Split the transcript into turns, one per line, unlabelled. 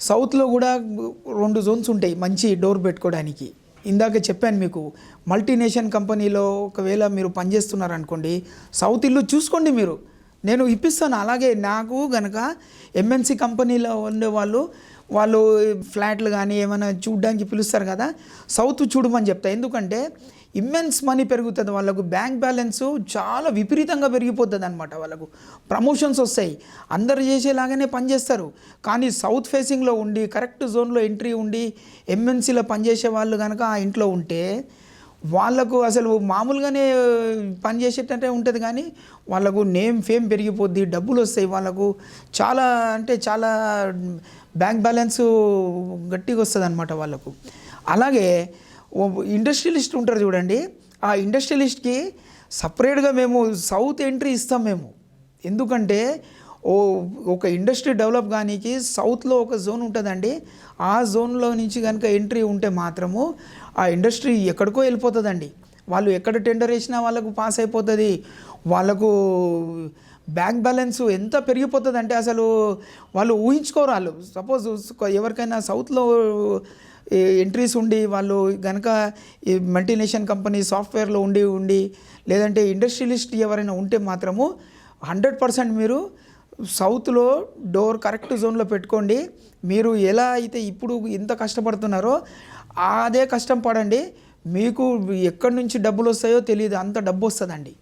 సౌత్‌లో గూడా 2 జోన్స్ ఉంటాయి మంచి డోర్ పెట్టుకోవడానికి. ఇందాక చెప్పాను మీకు. మల్టీనేషనల్ కంపెనీలో ఒకవేళ మీరు పనిచేస్తున్నారనుకోండి, సౌత్ ఇల్లు చూసుకోండి మీరు. నేను ఇప్పిస్తాను. అలాగే నాకు గనక ఎంఎన్‌సి కంపెనీలో ఉండేవాళ్ళు, వాళ్ళు ఫ్లాట్లు గానీ ఏమైనా చూడడానికి పిలుస్తారు కదా! సౌత్ చూడమని చెప్తా. ఎందుకంటే ఇమ్మెన్స్ మనీ పెరుగుతుంది వాళ్ళకు. బ్యాంక్ బ్యాలెన్సు చాలా విపరీతంగా పెరిగిపోతుందన్నమాట వాళ్ళకు. ప్రమోషన్స్ వస్తాయి. అందరూ చేసేలాగానే పనిచేస్తారు. కానీ సౌత్ ఫేసింగ్లో ఉండి కరెక్ట్ జోన్లో ఎంట్రీ ఉండి ఎంఎన్‌సిలో పనిచేసే వాళ్ళు కనుక ఆ ఇంట్లో ఉంటే వాళ్ళకు అసలు మామూలుగానే పనిచేసేటట్టే ఉంటుంది. కానీ వాళ్ళకు నేమ్ ఫేమ్ పెరిగిపోద్ది, డబ్బులు వస్తాయి వాళ్ళకు. చాలా అంటే చాలా బ్యాంక్ బ్యాలెన్సు గట్టిగా వస్తుంది అనమాట వాళ్ళకు. అలాగే ఇండస్ట్రియలిస్ట్ ఉంటారు చూడండి, ఆ ఇండస్ట్రియలిస్ట్కి సపరేట్గా మేము సౌత్ ఎంట్రీ ఇస్తాం మేము. ఎందుకంటే ఒక ఇండస్ట్రీ డెవలప్ కానీకి సౌత్లో ఒక జోన్ ఉంటుందండి. ఆ జోన్లో నుంచి కనుక ఎంట్రీ ఉంటే మాత్రము ఆ ఇండస్ట్రీ ఎక్కడికో వెళ్ళిపోతుందండి. వాళ్ళు ఎక్కడ టెండర్ వేసినా వాళ్ళకు పాస్ అయిపోతుంది. వాళ్ళకు బ్యాంక్ బ్యాలెన్స్ ఎంత పెరిగిపోతుందంటే అసలు వాళ్ళు ఊహించుకోరు. వాళ్ళు సపోజ్ ఎవరికైనా సౌత్లో ఎంట్రీస్ ఉండి వాళ్ళు కనుక ఈ మల్టీనేషనల్ కంపెనీ సాఫ్ట్వేర్లో ఉండి లేదంటే ఇండస్ట్రియలిస్ట్ ఎవరైనా ఉంటే మాత్రము 100% మీరు సౌత్లో డోర్ కరెక్ట్ జోన్లో పెట్టుకోండి. మీరు ఎలా అయితే ఇప్పుడు ఇంత కష్టపడుతున్నారో అదే కష్టం పడండి. మీకు ఎక్కడి నుంచి డబ్బులు వస్తాయో తెలియదు, అంత డబ్బు వస్తుందండి.